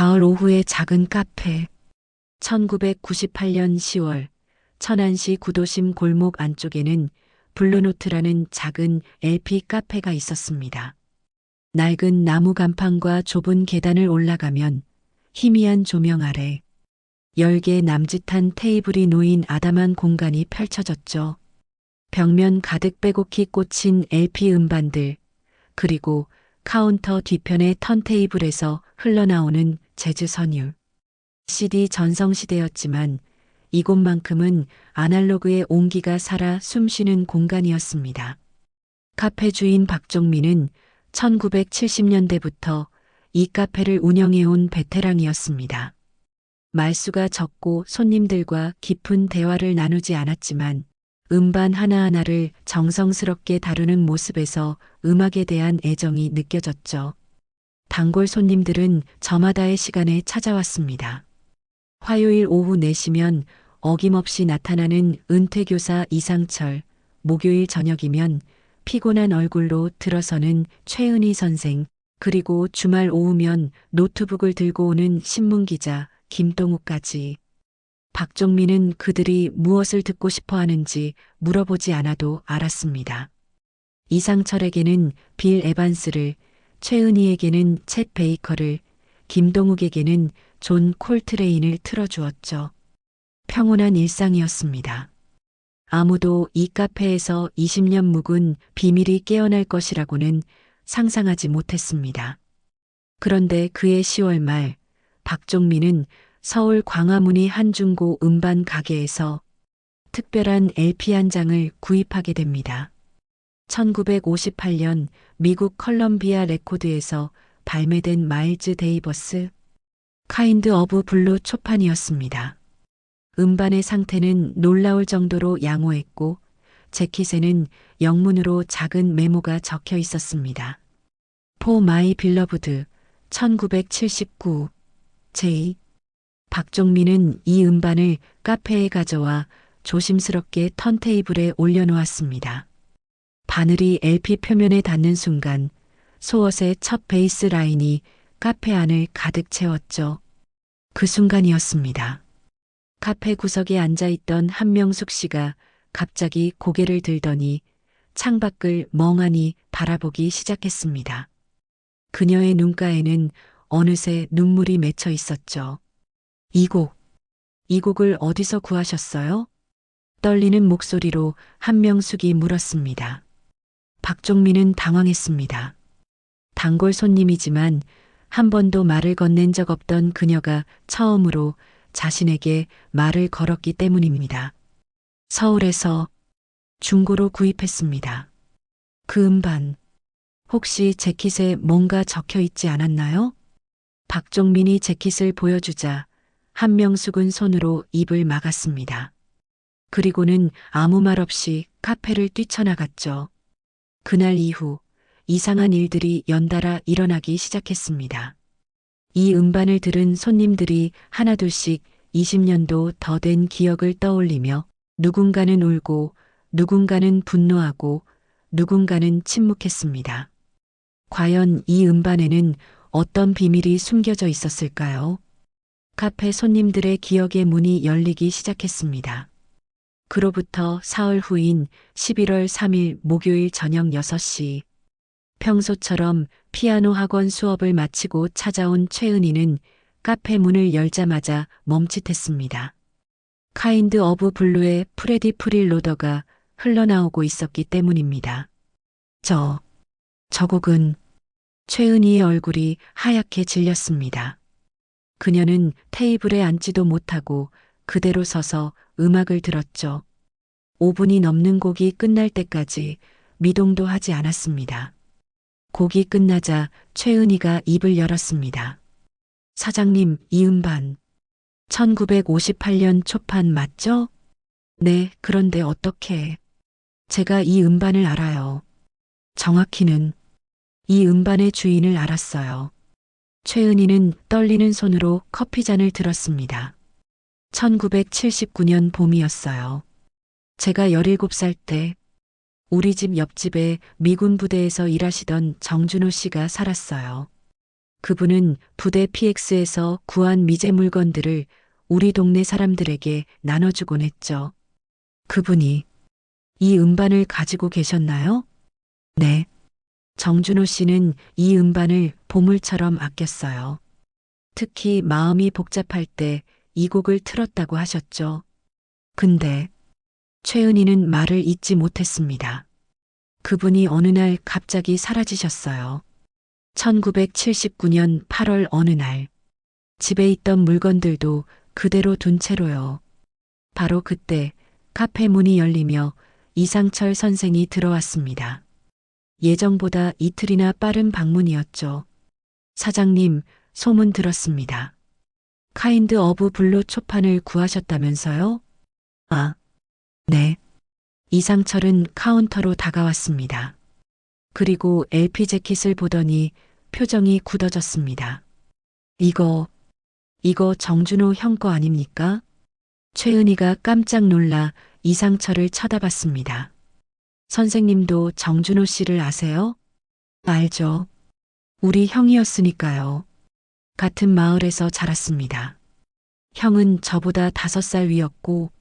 가을 오후의 작은 카페. 1998년 10월 천안시 구도심 골목 안쪽에는 블루노트라는 작은 LP 카페가 있었습니다. 낡은 나무 간판과 좁은 계단을 올라가면 희미한 조명 아래 10개 남짓한 테이블이 놓인 아담한 공간이 펼쳐졌죠. 벽면 가득 빼곡히 꽂힌 LP 음반들, 그리고 카운터 뒤편의 턴테이블에서 흘러나오는 재즈 선율. CD 전성시대였지만 이곳만큼은 아날로그의 온기가 살아 숨쉬는 공간이었습니다. 카페 주인 박종민은 1970년대부터 이 카페를 운영해온 베테랑이었습니다. 말수가 적고 손님들과 깊은 대화를 나누지 않았지만 음반 하나하나를 정성스럽게 다루는 모습에서 음악에 대한 애정이 느껴졌죠. 단골 손님들은 저마다의 시간에 찾아왔습니다. 화요일 오후 4시면 어김없이 나타나는 은퇴교사 이상철, 목요일 저녁이면 피곤한 얼굴로 들어서는 최은희 선생, 그리고 주말 오후면 노트북을 들고 오는 신문기자 김동욱까지. 박종민은 그들이 무엇을 듣고 싶어 하는지 물어보지 않아도 알았습니다. 이상철에게는 빌 에반스를, 최은희에게는 챗 베이커를, 김동욱에게는 존 콜트레인을 틀어주었죠. 평온한 일상이었습니다. 아무도 이 카페에서 20년 묵은 비밀이 깨어날 것이라고는 상상하지 못했습니다. 그런데 그해 10월 말, 박종민은 서울 광화문의 한 중고 음반 가게에서 특별한 LP 한 장을 구입하게 됩니다. 1958년 미국 컬럼비아 레코드에서 발매된 마일즈 데이버스 카인드 오브 블루 초판이었습니다. 음반의 상태는 놀라울 정도로 양호했고 재킷에는 영문으로 작은 메모가 적혀 있었습니다. For My Beloved 1979 J. 박종민은 이 음반을 카페에 가져와 조심스럽게 턴테이블에 올려놓았습니다. 바늘이 LP 표면에 닿는 순간 소엇의 첫 베이스 라인이 카페 안을 가득 채웠죠. 그 순간이었습니다. 카페 구석에 앉아있던 한명숙 씨가 갑자기 고개를 들더니 창밖을 멍하니 바라보기 시작했습니다. 그녀의 눈가에는 어느새 눈물이 맺혀 있었죠. 이 곡을 어디서 구하셨어요? 떨리는 목소리로 한명숙이 물었습니다. 박종민은 당황했습니다. 단골 손님이지만 한 번도 말을 건넨 적 없던 그녀가 처음으로 자신에게 말을 걸었기 때문입니다. 서울에서 중고로 구입했습니다. 그 음반, 혹시 재킷에 뭔가 적혀 있지 않았나요? 박종민이 재킷을 보여주자 한명숙은 손으로 입을 막았습니다. 그리고는 아무 말 없이 카페를 뛰쳐나갔죠. 그날 이후 이상한 일들이 연달아 일어나기 시작했습니다. 이 음반을 들은 손님들이 하나둘씩 20년도 더 된 기억을 떠올리며 누군가는 울고 누군가는 분노하고 누군가는 침묵했습니다. 과연 이 음반에는 어떤 비밀이 숨겨져 있었을까요? 카페 손님들의 기억의 문이 열리기 시작했습니다. 그로부터 사흘 후인 11월 3일 목요일 저녁 6시. 평소처럼 피아노 학원 수업을 마치고 찾아온 최은희는 카페 문을 열자마자 멈칫했습니다. 카인드 오브 블루의 프레디 프릴로더가 흘러나오고 있었기 때문입니다. 저 곡은 최은희의 얼굴이 하얗게 질렸습니다. 그녀는 테이블에 앉지도 못하고 그대로 서서 음악을 들었죠. 5분이 넘는 곡이 끝날 때까지 미동도 하지 않았습니다. 곡이 끝나자 최은희가 입을 열었습니다. 사장님, 이 음반 1958년 초판 맞죠? 네, 그런데 어떻게? 제가 이 음반을 알아요. 정확히는 이 음반의 주인을 알았어요. 최은희는 떨리는 손으로 커피잔을 들었습니다. 1979년 봄이었어요. 제가 17살 때 우리 집 옆집에 미군 부대에서 일하시던 정준호 씨가 살았어요. 그분은 부대 PX에서 구한 미제 물건들을 우리 동네 사람들에게 나눠주곤 했죠. 그분이 이 음반을 가지고 계셨나요? 네. 정준호 씨는 이 음반을 보물처럼 아꼈어요. 특히 마음이 복잡할 때 이 곡을 틀었다고 하셨죠. 근데 최은희는 말을 잇지 못했습니다. 그분이 어느 날 갑자기 사라지셨어요. 1979년 8월 어느 날 집에 있던 물건들도 그대로 둔 채로요. 바로 그때 카페 문이 열리며 이상철 선생이 들어왔습니다. 예정보다 이틀이나 빠른 방문이었죠. 사장님, 소문 들었습니다. 카인드 어브 블루 초판을 구하셨다면서요? 아, 네. 이상철은 카운터로 다가왔습니다. 그리고 LP 재킷을 보더니 표정이 굳어졌습니다. 이거 정준호 형 거 아닙니까? 최은희가 깜짝 놀라 이상철을 쳐다봤습니다. 선생님도 정준호 씨를 아세요? 알죠. 우리 형이었으니까요. 같은 마을에서 자랐습니다. 형은 저보다 5살 위였고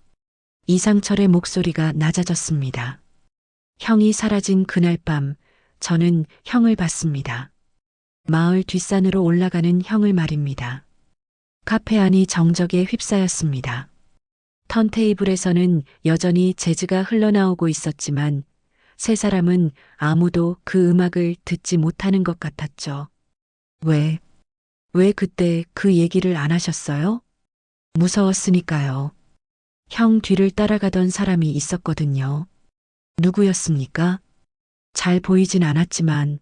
이상철의 목소리가 낮아졌습니다. 형이 사라진 그날 밤 저는 형을 봤습니다. 마을 뒷산으로 올라가는 형을 말입니다. 카페 안이 정적에 휩싸였습니다. 턴테이블에서는 여전히 재즈가 흘러나오고 있었지만 세 사람은 아무도 그 음악을 듣지 못하는 것 같았죠. 왜 그때 그 얘기를 안 하셨어요? 무서웠으니까요. 형 뒤를 따라가던 사람이 있었거든요. 누구였습니까? 잘 보이진 않았지만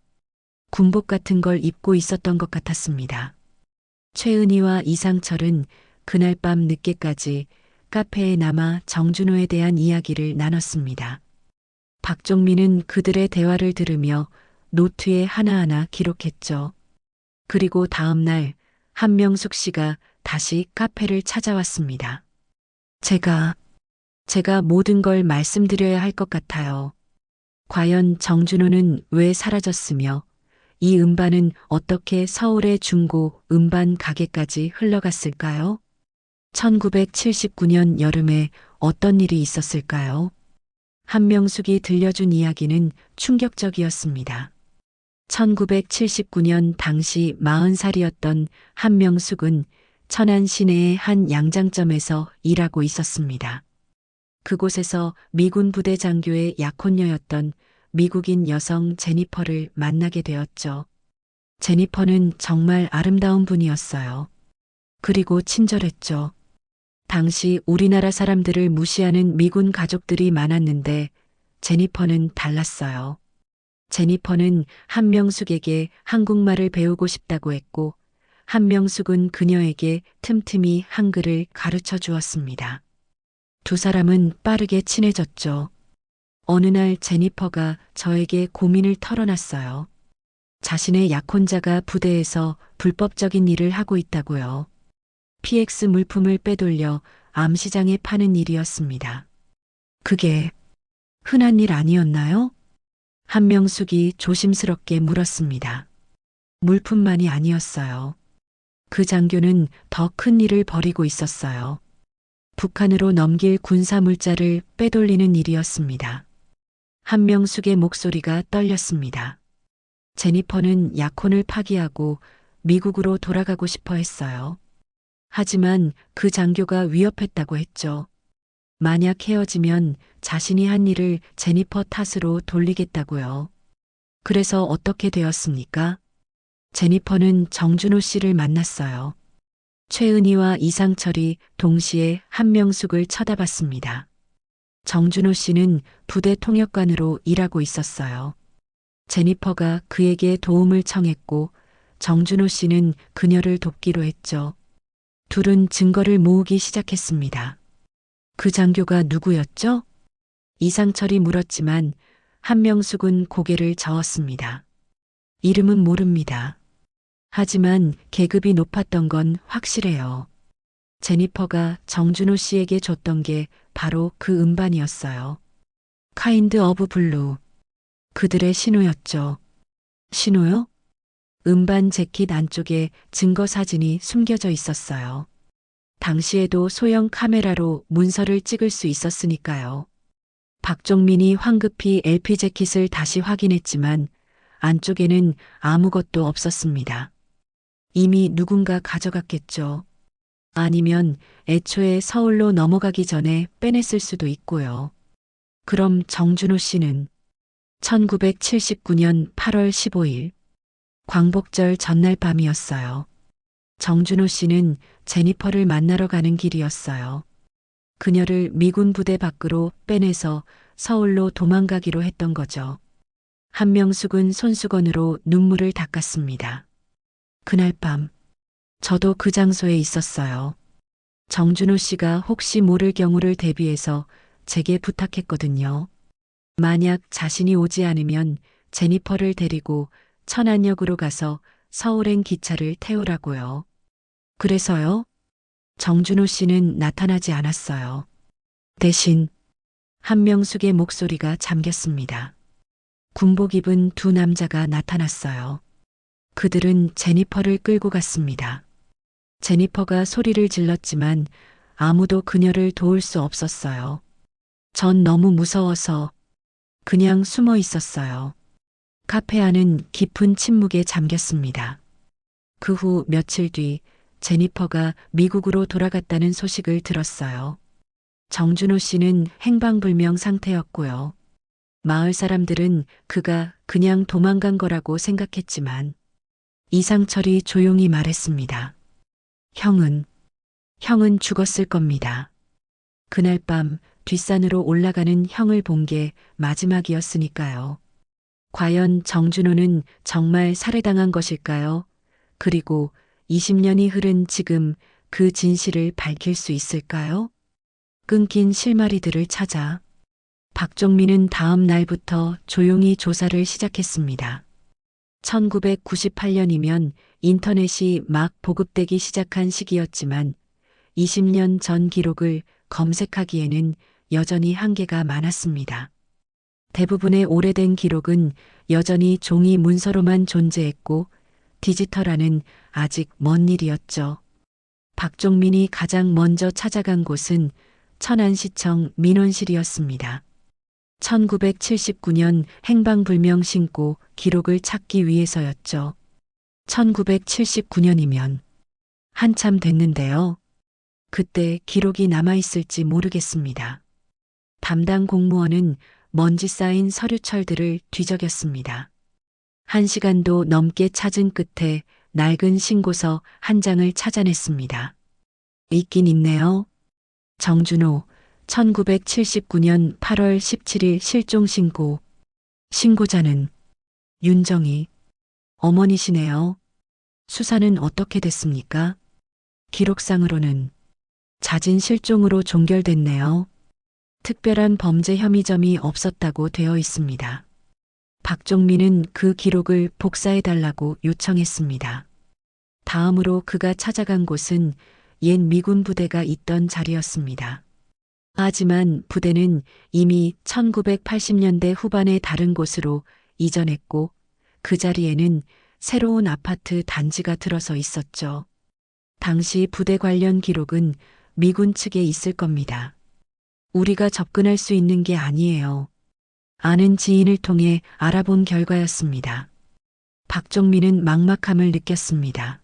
군복 같은 걸 입고 있었던 것 같았습니다. 최은희와 이상철은 그날 밤 늦게까지 카페에 남아 정준호에 대한 이야기를 나눴습니다. 박종민은 그들의 대화를 들으며 노트에 하나하나 기록했죠. 그리고 다음 날 한명숙 씨가 다시 카페를 찾아왔습니다. 제가 모든 걸 말씀드려야 할 것 같아요. 과연 정준호는 왜 사라졌으며 이 음반은 어떻게 서울의 중고 음반 가게까지 흘러갔을까요? 1979년 여름에 어떤 일이 있었을까요? 한명숙이 들려준 이야기는 충격적이었습니다. 1979년 당시 40살이었던 한명숙은 천안 시내의 한 양장점에서 일하고 있었습니다. 그곳에서 미군 부대 장교의 약혼녀였던 미국인 여성 제니퍼를 만나게 되었죠. 제니퍼는 정말 아름다운 분이었어요. 그리고 친절했죠. 당시 우리나라 사람들을 무시하는 미군 가족들이 많았는데 제니퍼는 달랐어요. 제니퍼는 한명숙에게 한국말을 배우고 싶다고 했고 한명숙은 그녀에게 틈틈이 한글을 가르쳐 주었습니다. 두 사람은 빠르게 친해졌죠. 어느 날 제니퍼가 저에게 고민을 털어놨어요. 자신의 약혼자가 부대에서 불법적인 일을 하고 있다고요. PX 물품을 빼돌려 암시장에 파는 일이었습니다. 그게 흔한 일 아니었나요? 한명숙이 조심스럽게 물었습니다. 물품만이 아니었어요. 그 장교는 더 큰 일을 벌이고 있었어요. 북한으로 넘길 군사 물자를 빼돌리는 일이었습니다. 한명숙의 목소리가 떨렸습니다. 제니퍼는 약혼을 파기하고 미국으로 돌아가고 싶어 했어요. 하지만 그 장교가 위협했다고 했죠. 만약 헤어지면 자신이 한 일을 제니퍼 탓으로 돌리겠다고요. 그래서 어떻게 되었습니까? 제니퍼는 정준호 씨를 만났어요. 최은희와 이상철이 동시에 한명숙을 쳐다봤습니다. 정준호 씨는 부대 통역관으로 일하고 있었어요. 제니퍼가 그에게 도움을 청했고 정준호 씨는 그녀를 돕기로 했죠. 둘은 증거를 모으기 시작했습니다. 그 장교가 누구였죠? 이상철이 물었지만 한명숙은 고개를 저었습니다. 이름은 모릅니다. 하지만 계급이 높았던 건 확실해요. 제니퍼가 정준호 씨에게 줬던 게 바로 그 음반이었어요. 카인드 어브 블루. 그들의 신호였죠. 신호요? 음반 재킷 안쪽에 증거 사진이 숨겨져 있었어요. 당시에도 소형 카메라로 문서를 찍을 수 있었으니까요. 박종민이 황급히 LP 재킷을 다시 확인했지만 안쪽에는 아무것도 없었습니다. 이미 누군가 가져갔겠죠. 아니면 애초에 서울로 넘어가기 전에 빼냈을 수도 있고요. 그럼 정준호 씨는 1979년 8월 15일 광복절 전날 밤이었어요. 정준호 씨는 제니퍼를 만나러 가는 길이었어요. 그녀를 미군 부대 밖으로 빼내서 서울로 도망가기로 했던 거죠. 한명숙은 손수건으로 눈물을 닦았습니다. 그날 밤, 저도 그 장소에 있었어요. 정준호 씨가 혹시 모를 경우를 대비해서 제게 부탁했거든요. 만약 자신이 오지 않으면 제니퍼를 데리고 천안역으로 가서 서울행 기차를 태우라고요. 그래서요? 정준호 씨는 나타나지 않았어요. 대신 한명숙의 목소리가 잠겼습니다. 군복 입은 두 남자가 나타났어요. 그들은 제니퍼를 끌고 갔습니다. 제니퍼가 소리를 질렀지만 아무도 그녀를 도울 수 없었어요. 전 너무 무서워서 그냥 숨어 있었어요. 카페 안은 깊은 침묵에 잠겼습니다. 그 후 며칠 뒤 제니퍼가 미국으로 돌아갔다는 소식을 들었어요. 정준호 씨는 행방불명 상태였고요. 마을 사람들은 그가 그냥 도망간 거라고 생각했지만 이상철이 조용히 말했습니다. 형은 죽었을 겁니다. 그날 밤 뒷산으로 올라가는 형을 본 게 마지막이었으니까요. 과연 정준호는 정말 살해당한 것일까요? 그리고 20년이 흐른 지금 그 진실을 밝힐 수 있을까요? 끊긴 실마리들을 찾아 박종민은 다음 날부터 조용히 조사를 시작했습니다. 1998년이면 인터넷이 막 보급되기 시작한 시기였지만 20년 전 기록을 검색하기에는 여전히 한계가 많았습니다. 대부분의 오래된 기록은 여전히 종이 문서로만 존재했고 디지털화는 아직 먼 일이었죠. 박종민이 가장 먼저 찾아간 곳은 천안시청 민원실이었습니다. 1979년 행방불명 신고 기록을 찾기 위해서였죠. 1979년이면 한참 됐는데요. 그때 기록이 남아있을지 모르겠습니다. 담당 공무원은 먼지 쌓인 서류철들을 뒤적였습니다. 1시간도 넘게 찾은 끝에 낡은 신고서 한 장을 찾아냈습니다. 있긴 있네요. 정준호, 1979년 8월 17일 실종 신고. 신고자는 윤정희, 어머니시네요. 수사는 어떻게 됐습니까? 기록상으로는 자진 실종으로 종결됐네요. 특별한 범죄 혐의점이 없었다고 되어 있습니다. 박종민은 그 기록을 복사해달라고 요청했습니다. 다음으로 그가 찾아간 곳은 옛 미군 부대가 있던 자리였습니다. 하지만 부대는 이미 1980년대 후반에 다른 곳으로 이전했고 그 자리에는 새로운 아파트 단지가 들어서 있었죠. 당시 부대 관련 기록은 미군 측에 있을 겁니다. 우리가 접근할 수 있는 게 아니에요. 아는 지인을 통해 알아본 결과였습니다. 박종민은 막막함을 느꼈습니다.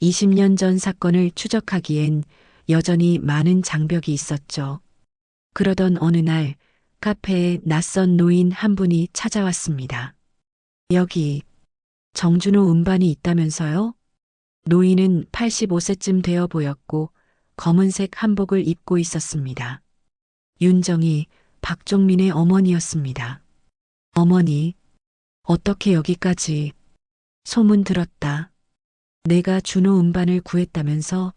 20년 전 사건을 추적하기엔 여전히 많은 장벽이 있었죠. 그러던 어느 날 카페에 낯선 노인 한 분이 찾아왔습니다. 여기 정준호 음반이 있다면서요? 노인은 85세쯤 되어 보였고 검은색 한복을 입고 있었습니다. 윤정희, 박종민의 어머니였습니다. 어머니, 어떻게 여기까지? 소문 들었다. 내가 준호 음반을 구했다면서?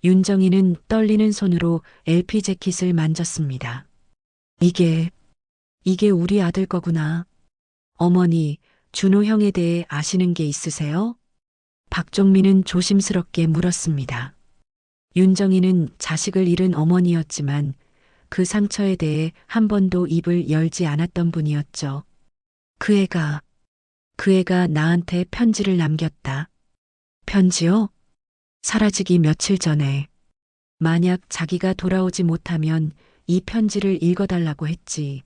윤정희는 떨리는 손으로 LP 재킷을 만졌습니다. 이게 우리 아들 거구나. 어머니, 준호 형에 대해 아시는 게 있으세요? 박종민은 조심스럽게 물었습니다. 윤정희는 자식을 잃은 어머니였지만 그 상처에 대해 한 번도 입을 열지 않았던 분이었죠. 그 애가 그 애가 나한테 편지를 남겼다. 편지요? 사라지기 며칠 전에. 만약 자기가 돌아오지 못하면 이 편지를 읽어달라고 했지.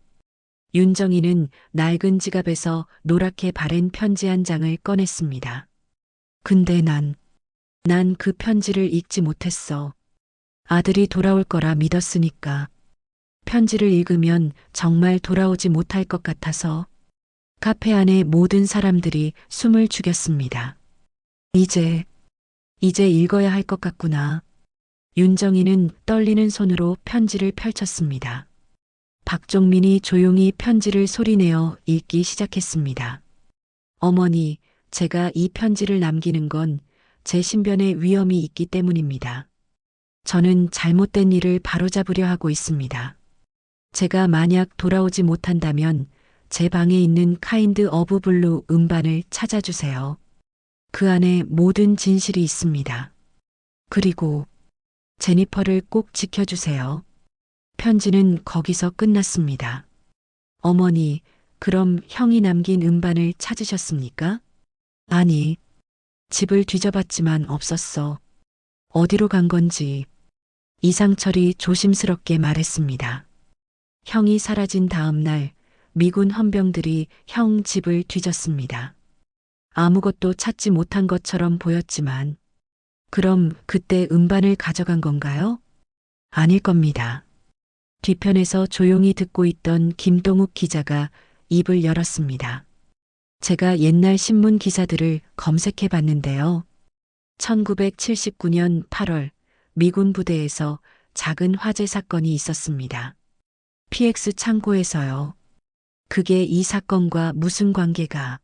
윤정이는 낡은 지갑에서 노랗게 바랜 편지 한 장을 꺼냈습니다. 근데 난 그 편지를 읽지 못했어. 아들이 돌아올 거라 믿었으니까. 편지를 읽으면 정말 돌아오지 못할 것 같아서 카페 안의 모든 사람들이 숨을 죽였습니다. 이제 읽어야 할 것 같구나. 윤정이는 떨리는 손으로 편지를 펼쳤습니다. 박종민이 조용히 편지를 소리내어 읽기 시작했습니다. 어머니, 제가 이 편지를 남기는 건 제 신변에 위험이 있기 때문입니다. 저는 잘못된 일을 바로잡으려 하고 있습니다. 제가 만약 돌아오지 못한다면 제 방에 있는 카인드 어브 블루 음반을 찾아주세요. 그 안에 모든 진실이 있습니다. 그리고 제니퍼를 꼭 지켜주세요. 편지는 거기서 끝났습니다. 어머니, 그럼 형이 남긴 음반을 찾으셨습니까? 아니, 집을 뒤져봤지만 없었어. 어디로 간 건지. 이상철이 조심스럽게 말했습니다. 형이 사라진 다음 날 미군 헌병들이 형 집을 뒤졌습니다. 아무것도 찾지 못한 것처럼 보였지만, 그럼 그때 음반을 가져간 건가요? 아닐 겁니다. 뒤편에서 조용히 듣고 있던 김동욱 기자가 입을 열었습니다. 제가 옛날 신문 기사들을 검색해 봤는데요. 1979년 8월 미군 부대에서 작은 화재 사건이 있었습니다. PX 창고에서요. 그게 이 사건과 무슨 관계가?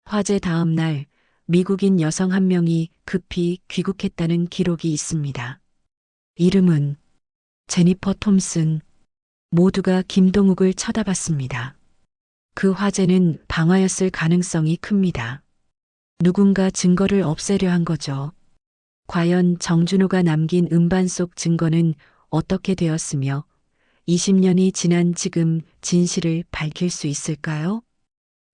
화재 다음 날 미국인 여성 한 명이 급히 귀국했다는 기록이 있습니다. 이름은 제니퍼 톰슨. 모두가 김동욱을 쳐다봤습니다. 그 화재는 방화였을 가능성이 큽니다. 누군가 증거를 없애려 한 거죠. 과연 정준호가 남긴 음반 속 증거는 어떻게 되었으며 20년이 지난 지금 진실을 밝힐 수 있을까요?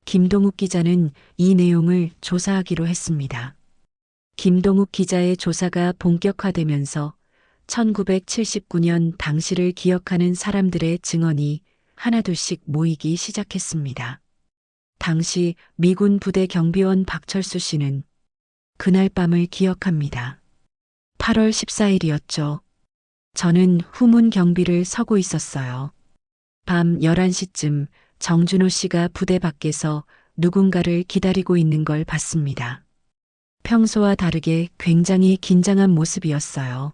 김동욱 기자는 이 내용을 조사하기로 했습니다. 김동욱 기자의 조사가 본격화되면서 1979년 당시를 기억하는 사람들의 증언이 하나둘씩 모이기 시작했습니다. 당시 미군 부대 경비원 박철수 씨는 그날 밤을 기억합니다. 8월 14일이었죠. 저는 후문 경비를 서고 있었어요. 밤 11시쯤 정준호 씨가 부대 밖에서 누군가를 기다리고 있는 걸 봤습니다. 평소와 다르게 굉장히 긴장한 모습이었어요.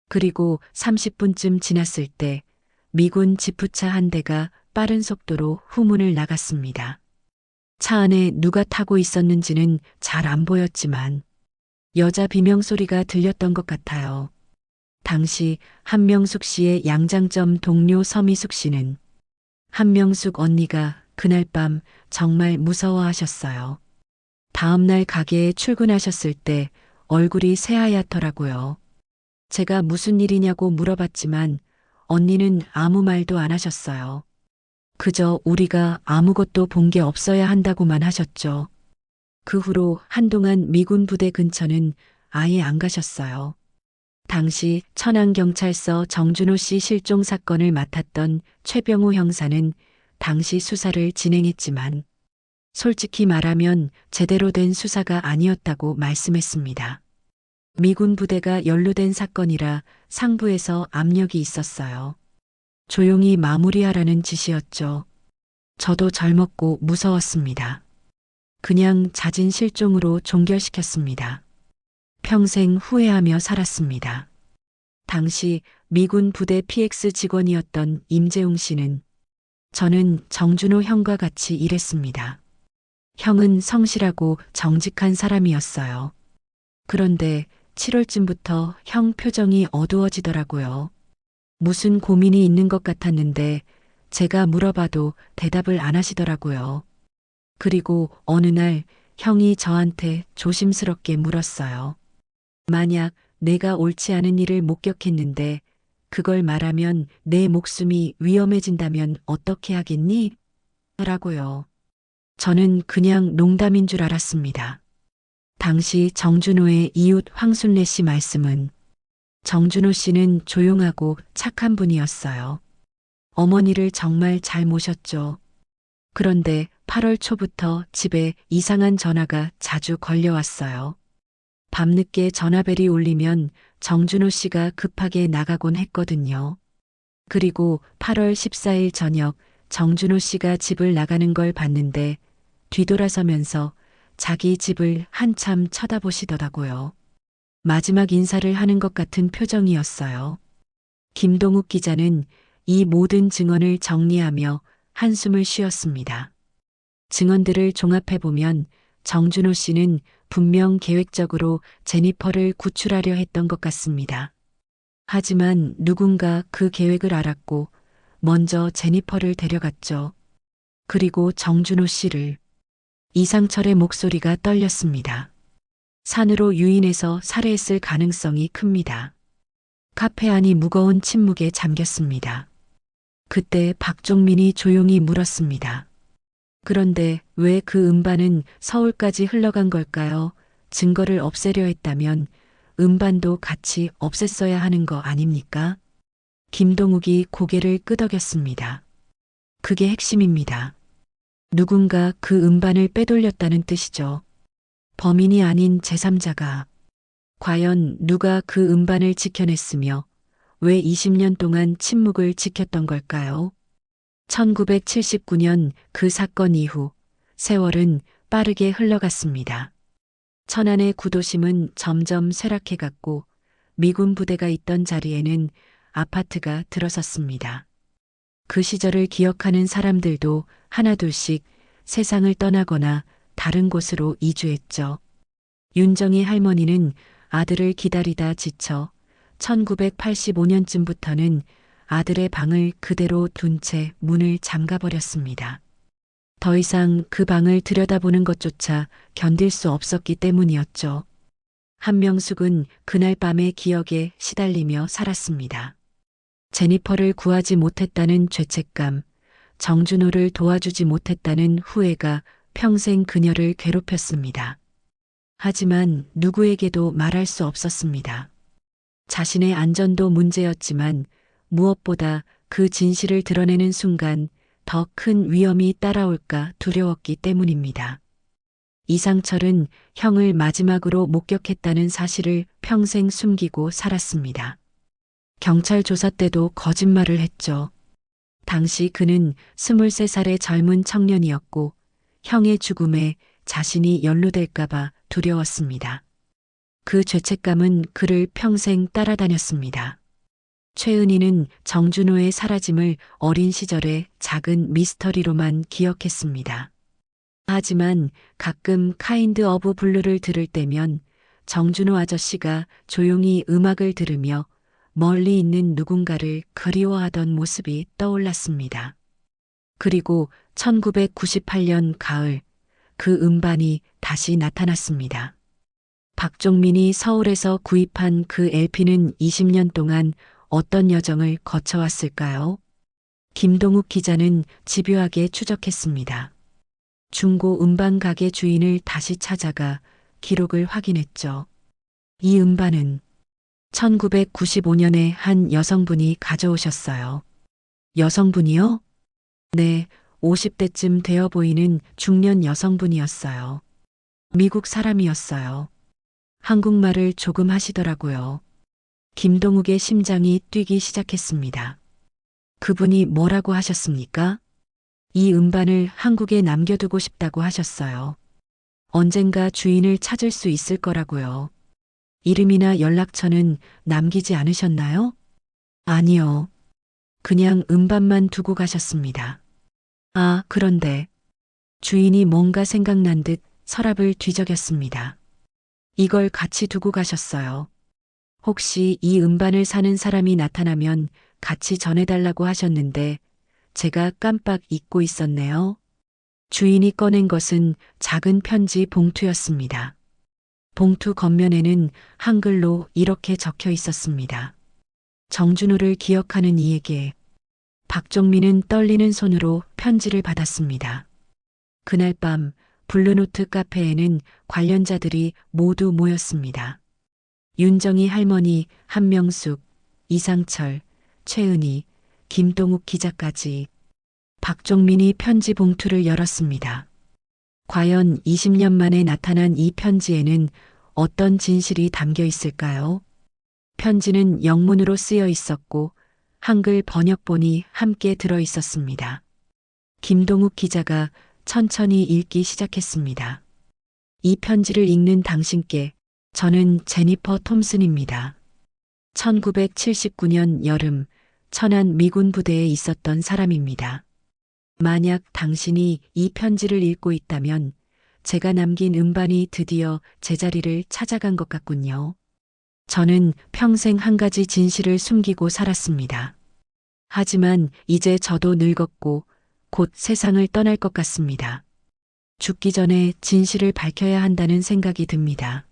그리고 30분쯤 지났을 때 미군 지프차 한 대가 빠른 속도로 후문을 나갔습니다. 차 안에 누가 타고 있었는지는 잘 안 보였지만 여자 비명소리가 들렸던 것 같아요. 당시 한명숙 씨의 양장점 동료 서미숙 씨는 한명숙 언니가 그날 밤 정말 무서워하셨어요. 다음날 가게에 출근하셨을 때 얼굴이 새하얗더라고요. 제가 무슨 일이냐고 물어봤지만 언니는 아무 말도 안 하셨어요. 그저 우리가 아무것도 본 게 없어야 한다고만 하셨죠. 그 후로 한동안 미군 부대 근처는 아예 안 가셨어요. 당시 천안경찰서 정준호 씨 실종 사건을 맡았던 최병호 형사는 당시 수사를 진행했지만 솔직히 말하면 제대로 된 수사가 아니었다고 말씀했습니다. 미군 부대가 연루된 사건이라 상부에서 압력이 있었어요. 조용히 마무리하라는 지시였죠. 저도 젊었고 무서웠습니다. 그냥 잦은 실종으로 종결시켰습니다. 평생 후회하며 살았습니다. 당시 미군 부대 PX 직원이었던 임재웅 씨는 저는 정준호 형과 같이 일했습니다. 형은 성실하고 정직한 사람이었어요. 그런데 7월쯤부터 형 표정이 어두워지더라고요. 무슨 고민이 있는 것 같았는데 제가 물어봐도 대답을 안 하시더라고요. 그리고 어느 날 형이 저한테 조심스럽게 물었어요. 만약 내가 옳지 않은 일을 목격했는데 그걸 말하면 내 목숨이 위험해진다면 어떻게 하겠니? 라고요. 저는 그냥 농담인 줄 알았습니다. 당시 정준호의 이웃 황순례 씨 말씀은 정준호 씨는 조용하고 착한 분이었어요. 어머니를 정말 잘 모셨죠. 그런데 8월 초부터 집에 이상한 전화가 자주 걸려왔어요. 밤늦게 전화벨이 울리면 정준호 씨가 급하게 나가곤 했거든요. 그리고 8월 14일 저녁 정준호 씨가 집을 나가는 걸 봤는데 뒤돌아서면서 자기 집을 한참 쳐다보시더라고요. 마지막 인사를 하는 것 같은 표정이었어요. 김동욱 기자는 이 모든 증언을 정리하며 한숨을 쉬었습니다. 증언들을 종합해보면 정준호 씨는 분명 계획적으로 제니퍼를 구출하려 했던 것 같습니다. 하지만 누군가 그 계획을 알았고 먼저 제니퍼를 데려갔죠. 그리고 정준호 씨를. 이상철의 목소리가 떨렸습니다. 산으로 유인해서 살해했을 가능성이 큽니다. 카페 안이 무거운 침묵에 잠겼습니다. 그때 박종민이 조용히 물었습니다. 그런데 왜 그 음반은 서울까지 흘러간 걸까요? 증거를 없애려 했다면 음반도 같이 없앴어야 하는 거 아닙니까? 김동욱이 고개를 끄덕였습니다. 그게 핵심입니다. 누군가 그 음반을 빼돌렸다는 뜻이죠. 범인이 아닌 제3자가. 과연 누가 그 음반을 지켜냈으며 왜 20년 동안 침묵을 지켰던 걸까요? 1979년 그 사건 이후 세월은 빠르게 흘러갔습니다. 천안의 구도심은 점점 쇠락해갔고 미군 부대가 있던 자리에는 아파트가 들어섰습니다. 그 시절을 기억하는 사람들도 하나둘씩 세상을 떠나거나 다른 곳으로 이주했죠. 윤정희 할머니는 아들을 기다리다 지쳐 1985년쯤부터는 아들의 방을 그대로 둔 채 문을 잠가버렸습니다. 더 이상 그 방을 들여다보는 것조차 견딜 수 없었기 때문이었죠. 한명숙은 그날 밤의 기억에 시달리며 살았습니다. 제니퍼를 구하지 못했다는 죄책감, 정준호를 도와주지 못했다는 후회가 평생 그녀를 괴롭혔습니다. 하지만 누구에게도 말할 수 없었습니다. 자신의 안전도 문제였지만 무엇보다 그 진실을 드러내는 순간 더 큰 위험이 따라올까 두려웠기 때문입니다. 이상철은 형을 마지막으로 목격했다는 사실을 평생 숨기고 살았습니다. 경찰 조사 때도 거짓말을 했죠. 당시 그는 23살의 젊은 청년이었고 형의 죽음에 자신이 연루될까봐 두려웠습니다. 그 죄책감은 그를 평생 따라다녔습니다. 최은희는 정준호의 사라짐을 어린 시절의 작은 미스터리로만 기억했습니다. 하지만 가끔 카인드 어브 블루를 들을 때면 정준호 아저씨가 조용히 음악을 들으며 멀리 있는 누군가를 그리워하던 모습이 떠올랐습니다. 그리고 1998년 가을 그 음반이 다시 나타났습니다. 박종민이 서울에서 구입한 그 LP는 20년 동안 어떤 여정을 거쳐왔을까요? 김동욱 기자는 집요하게 추적했습니다. 중고 음반 가게 주인을 다시 찾아가 기록을 확인했죠. 이 음반은 1995년에 한 여성분이 가져오셨어요. 여성분이요? 네, 50대쯤 되어 보이는 중년 여성분이었어요. 미국 사람이었어요. 한국말을 조금 하시더라고요. 김동욱의 심장이 뛰기 시작했습니다. 그분이 뭐라고 하셨습니까? 이 음반을 한국에 남겨두고 싶다고 하셨어요. 언젠가 주인을 찾을 수 있을 거라고요. 이름이나 연락처는 남기지 않으셨나요? 아니요. 그냥 음반만 두고 가셨습니다. 아, 그런데 주인이 뭔가 생각난 듯 서랍을 뒤적였습니다. 이걸 같이 두고 가셨어요. 혹시 이 음반을 사는 사람이 나타나면 같이 전해달라고 하셨는데 제가 깜빡 잊고 있었네요. 주인이 꺼낸 것은 작은 편지 봉투였습니다. 봉투 겉면에는 한글로 이렇게 적혀 있었습니다. 정준호를 기억하는 이에게. 박종민은 떨리는 손으로 편지를 받았습니다. 그날 밤 블루노트 카페에는 관련자들이 모두 모였습니다. 윤정희 할머니, 한명숙, 이상철, 최은희, 김동욱 기자까지. 박종민이 편지 봉투를 열었습니다. 과연 20년 만에 나타난 이 편지에는 어떤 진실이 담겨 있을까요? 편지는 영문으로 쓰여 있었고 한글 번역본이 함께 들어 있었습니다. 김동욱 기자가 천천히 읽기 시작했습니다. 이 편지를 읽는 당신께 저는 제니퍼 톰슨입니다. 1979년 여름 천안 미군 부대에 있었던 사람입니다. 만약 당신이 이 편지를 읽고 있다면 제가 남긴 음반이 드디어 제자리를 찾아간 것 같군요. 저는 평생 한 가지 진실을 숨기고 살았습니다. 하지만 이제 저도 늙었고 곧 세상을 떠날 것 같습니다. 죽기 전에 진실을 밝혀야 한다는 생각이 듭니다.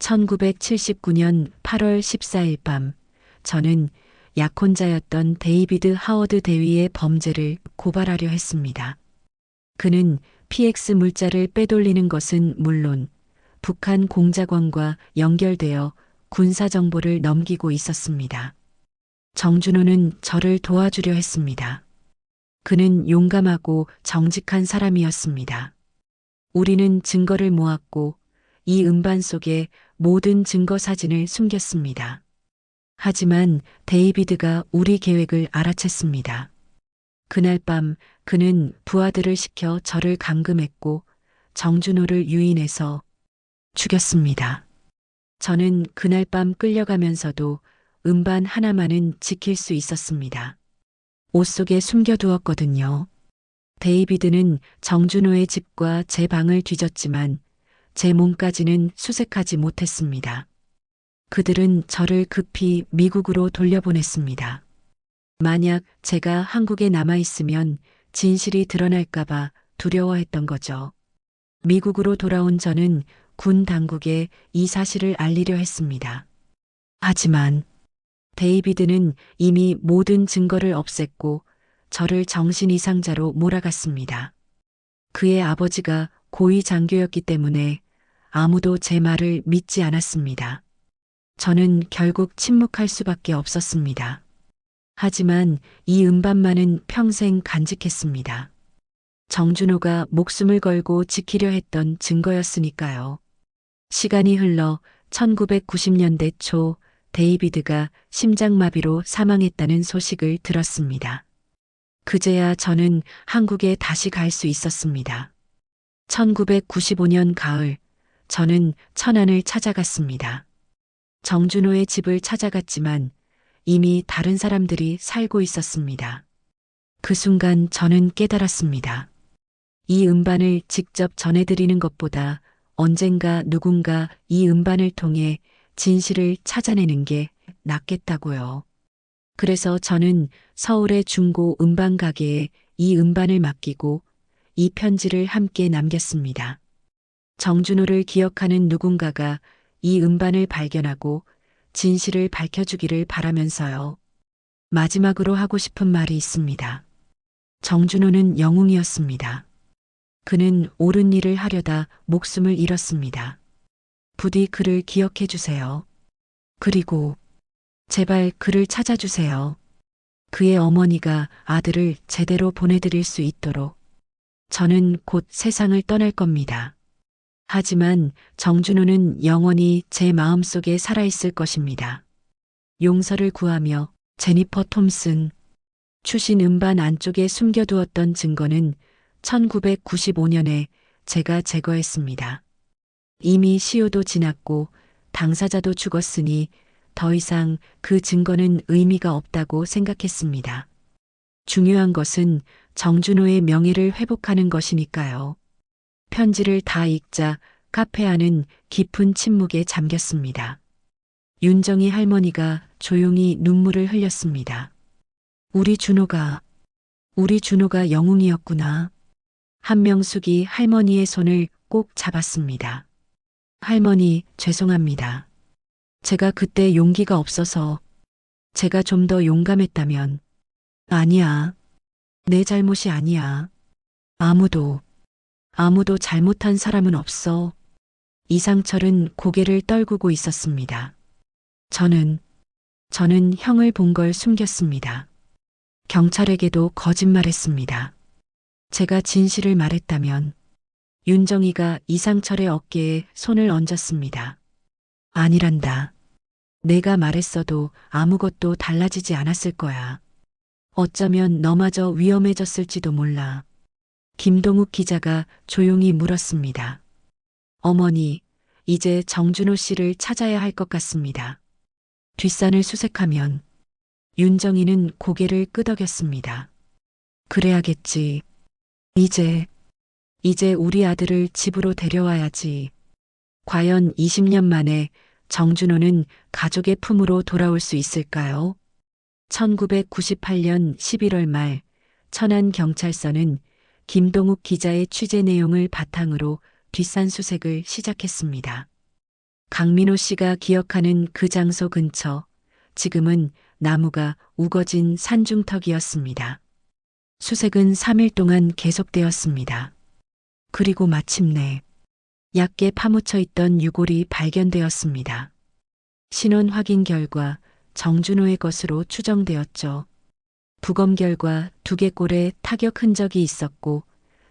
1979년 8월 14일 밤 저는 약혼자였던 데이비드 하워드 대위의 범죄를 고발하려 했습니다. 그는 PX 물자를 빼돌리는 것은 물론 북한 공작원과 연결되어 군사정보를 넘기고 있었습니다. 정준호는 저를 도와주려 했습니다. 그는 용감하고 정직한 사람이었습니다. 우리는 증거를 모았고 이 음반 속에 모든 증거 사진을 숨겼습니다. 하지만 데이비드가 우리 계획을 알아챘습니다. 그날 밤 그는 부하들을 시켜 저를 감금했고 정준호를 유인해서 죽였습니다. 저는 그날 밤 끌려가면서도 음반 하나만은 지킬 수 있었습니다. 옷 속에 숨겨두었거든요. 데이비드는 정준호의 집과 제 방을 뒤졌지만 제 몸까지는 수색하지 못했습니다. 그들은 저를 급히 미국으로 돌려보냈습니다. 만약 제가 한국에 남아있으면 진실이 드러날까봐 두려워했던 거죠. 미국으로 돌아온 저는 군 당국에 이 사실을 알리려 했습니다. 하지만 데이비드는 이미 모든 증거를 없앴고 저를 정신 이상자로 몰아갔습니다. 그의 아버지가 고위 장교였기 때문에 아무도 제 말을 믿지 않았습니다. 저는 결국 침묵할 수밖에 없었습니다. 하지만 이 음반만은 평생 간직했습니다. 정준호가 목숨을 걸고 지키려 했던 증거였으니까요. 시간이 흘러 1990년대 초 데이비드가 심장마비로 사망했다는 소식을 들었습니다. 그제야 저는 한국에 다시 갈 수 있었습니다. 1995년 가을, 저는 천안을 찾아갔습니다. 정준호의 집을 찾아갔지만 이미 다른 사람들이 살고 있었습니다. 그 순간 저는 깨달았습니다. 이 음반을 직접 전해드리는 것보다 언젠가 누군가 이 음반을 통해 진실을 찾아내는 게 낫겠다고요. 그래서 저는 서울의 중고 음반 가게에 이 음반을 맡기고 이 편지를 함께 남겼습니다. 정준호를 기억하는 누군가가 이 음반을 발견하고 진실을 밝혀주기를 바라면서요. 마지막으로 하고 싶은 말이 있습니다. 정준호는 영웅이었습니다. 그는 옳은 일을 하려다 목숨을 잃었습니다. 부디 그를 기억해 주세요. 그리고 제발 그를 찾아주세요. 그의 어머니가 아들을 제대로 보내드릴 수 있도록. 저는 곧 세상을 떠날 겁니다. 하지만 정준호는 영원히 제 마음속에 살아있을 것입니다. 용서를 구하며 제니퍼 톰슨. 추신 음반 안쪽에 숨겨두었던 증거는 1995년에 제가 제거했습니다. 이미 시효도 지났고 당사자도 죽었으니 더 이상 그 증거는 의미가 없다고 생각했습니다. 중요한 것은 정준호의 명예를 회복하는 것이니까요. 편지를 다 읽자 카페 안은 깊은 침묵에 잠겼습니다. 윤정희 할머니가 조용히 눈물을 흘렸습니다. 우리 준호가 영웅이었구나. 한명숙이 할머니의 손을 꼭 잡았습니다. 할머니, 죄송합니다. 제가 그때 용기가 없어서 제가 좀 더 용감했다면. 아니야. 내 잘못이 아니야. 아무도 아무도 잘못한 사람은 없어. 이상철은 고개를 떨구고 있었습니다. 저는 형을 본 걸 숨겼습니다. 경찰에게도 거짓말했습니다. 제가 진실을 말했다면 윤정이가 이상철의 어깨에 손을 얹었습니다. 아니란다. 내가 말했어도 아무것도 달라지지 않았을 거야. 어쩌면 너마저 위험해졌을지도 몰라. 김동욱 기자가 조용히 물었습니다. 어머니, 이제 정준호 씨를 찾아야 할 것 같습니다. 뒷산을 수색하면 윤정이는 고개를 끄덕였습니다. 그래야겠지. 이제 우리 아들을 집으로 데려와야지. 과연 20년 만에 정준호는 가족의 품으로 돌아올 수 있을까요? 1998년 11월 말 천안경찰서는 김동욱 기자의 취재 내용을 바탕으로 뒷산 수색을 시작했습니다. 강민호 씨가 기억하는 그 장소 근처, 지금은 나무가 우거진 산중턱이었습니다. 수색은 3일 동안 계속되었습니다. 그리고 마침내 얕게 파묻혀 있던 유골이 발견되었습니다. 신원 확인 결과 정준호의 것으로 추정되었죠. 부검 결과 두개골에 타격 흔적이 있었고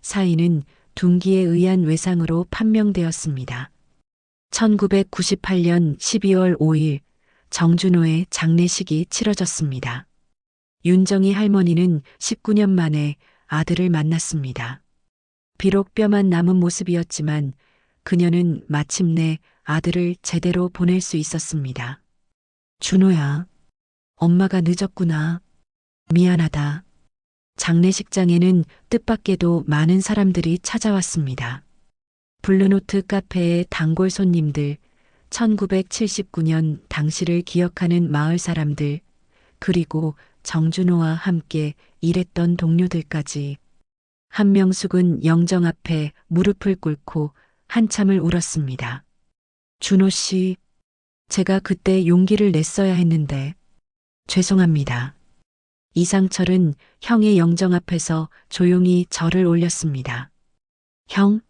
사인은 둔기에 의한 외상으로 판명되었습니다. 1998년 12월 5일 정준호의 장례식이 치러졌습니다. 윤정이 할머니는 19년 만에 아들을 만났습니다. 비록 뼈만 남은 모습이었지만 그녀는 마침내 아들을 제대로 보낼 수 있었습니다. 준호야, 엄마가 늦었구나. 미안하다. 장례식장에는 뜻밖에도 많은 사람들이 찾아왔습니다. 블루노트 카페의 단골 손님들, 1979년 당시를 기억하는 마을 사람들, 그리고 정준호와 함께 일했던 동료들까지. 한명숙은 영정 앞에 무릎을 꿇고 한참을 울었습니다. 준호 씨, 제가 그때 용기를 냈어야 했는데 죄송합니다. 이상철은 형의 영정 앞에서 조용히 절을 올렸습니다. 형,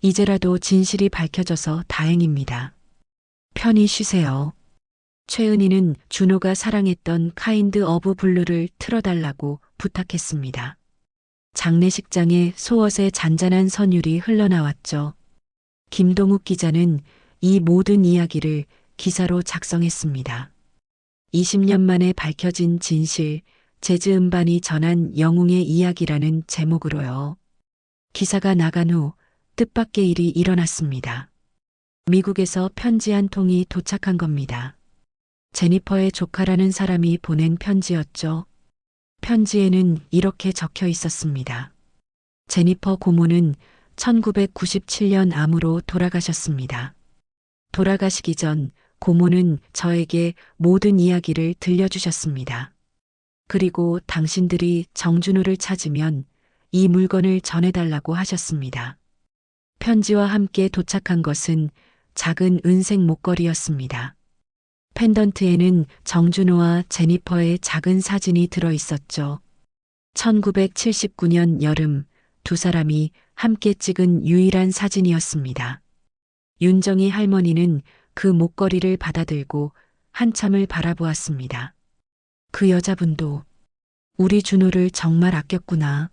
이제라도 진실이 밝혀져서 다행입니다. 편히 쉬세요. 최은희는 준호가 사랑했던 카인드 어브 블루를 틀어달라고 부탁했습니다. 장례식장에 소엇의 잔잔한 선율이 흘러나왔죠. 김동욱 기자는 이 모든 이야기를 기사로 작성했습니다. 20년 만에 밝혀진 진실, 재즈 음반이 전한 영웅의 이야기라는 제목으로요. 기사가 나간 후 뜻밖의 일이 일어났습니다. 미국에서 편지 한 통이 도착한 겁니다. 제니퍼의 조카라는 사람이 보낸 편지였죠. 편지에는 이렇게 적혀 있었습니다. 제니퍼 고모는 1997년 암으로 돌아가셨습니다. 돌아가시기 전 고모는 저에게 모든 이야기를 들려주셨습니다. 그리고 당신들이 정준호를 찾으면 이 물건을 전해달라고 하셨습니다. 편지와 함께 도착한 것은 작은 은색 목걸이였습니다. 펜던트에는 정준호와 제니퍼의 작은 사진이 들어 있었죠. 1979년 여름 두 사람이 함께 찍은 유일한 사진이었습니다. 윤정이 할머니는 그 목걸이를 받아들고 한참을 바라보았습니다. 그 여자분도 우리 준호를 정말 아꼈구나.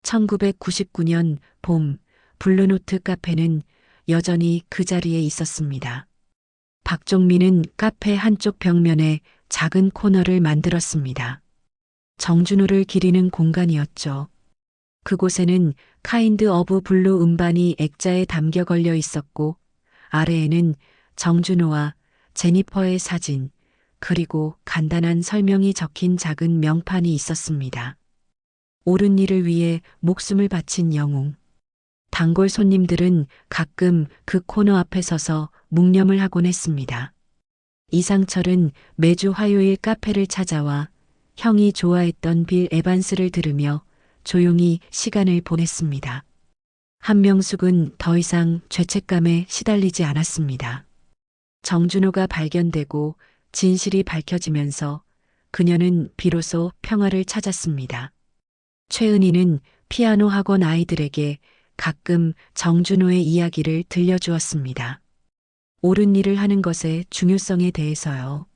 1999년 봄 블루노트 카페는 여전히 그 자리에 있었습니다. 박종민은 카페 한쪽 벽면에 작은 코너를 만들었습니다. 정준호를 기리는 공간이었죠. 그곳에는 카인드 어브 블루 음반이 액자에 담겨 걸려 있었고 아래에는 정준호와 제니퍼의 사진 그리고 간단한 설명이 적힌 작은 명판이 있었습니다. 옳은 일을 위해 목숨을 바친 영웅. 단골 손님들은 가끔 그 코너 앞에 서서 묵념을 하곤 했습니다. 이상철은 매주 화요일 카페를 찾아와 형이 좋아했던 빌 에반스를 들으며 조용히 시간을 보냈습니다. 한명숙은 더 이상 죄책감에 시달리지 않았습니다. 정준호가 발견되고 진실이 밝혀지면서 그녀는 비로소 평화를 찾았습니다. 최은희는 피아노 학원 아이들에게 가끔 정준호의 이야기를 들려주었습니다. 옳은 일을 하는 것의 중요성에 대해서요.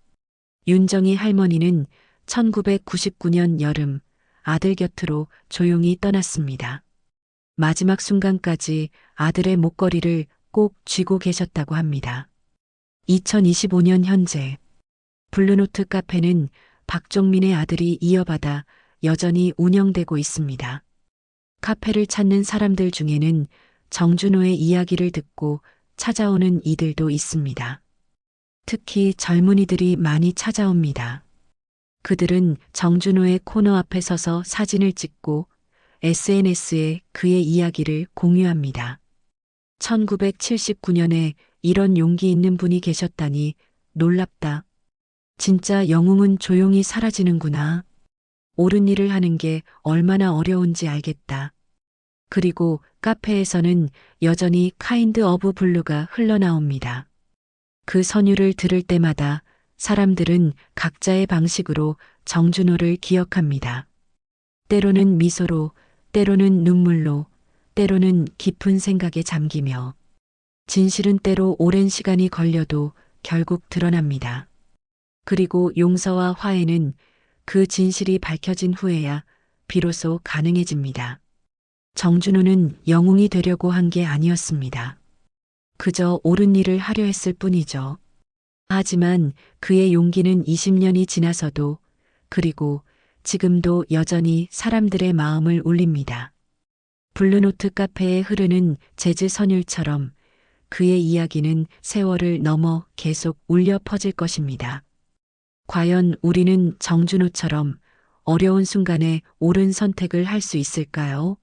윤정희 할머니는 1999년 여름 아들 곁으로 조용히 떠났습니다. 마지막 순간까지 아들의 목걸이를 꼭 쥐고 계셨다고 합니다. 2025년 현재 블루노트 카페는 박종민의 아들이 이어받아 여전히 운영되고 있습니다. 카페를 찾는 사람들 중에는 정준호의 이야기를 듣고 찾아오는 이들도 있습니다. 특히 젊은이들이 많이 찾아옵니다. 그들은 정준호의 코너 앞에 서서 사진을 찍고 SNS에 그의 이야기를 공유합니다. 1979년에 이런 용기 있는 분이 계셨다니 놀랍다. 진짜 영웅은 조용히 사라지는구나. 옳은 일을 하는 게 얼마나 어려운지 알겠다. 그리고 카페에서는 여전히 카인드 어브 블루가 흘러나옵니다. 그 선율을 들을 때마다 사람들은 각자의 방식으로 정준호를 기억합니다. 때로는 미소로, 때로는 눈물로, 때로는 깊은 생각에 잠기며, 진실은 때로 오랜 시간이 걸려도 결국 드러납니다. 그리고 용서와 화해는 그 진실이 밝혀진 후에야 비로소 가능해집니다. 정준호는 영웅이 되려고 한 게 아니었습니다. 그저 옳은 일을 하려 했을 뿐이죠. 하지만 그의 용기는 20년이 지나서도, 그리고 지금도 여전히 사람들의 마음을 울립니다. 블루노트 카페에 흐르는 재즈 선율처럼 그의 이야기는 세월을 넘어 계속 울려 퍼질 것입니다. 과연 우리는 정준호처럼 어려운 순간에 옳은 선택을 할 수 있을까요?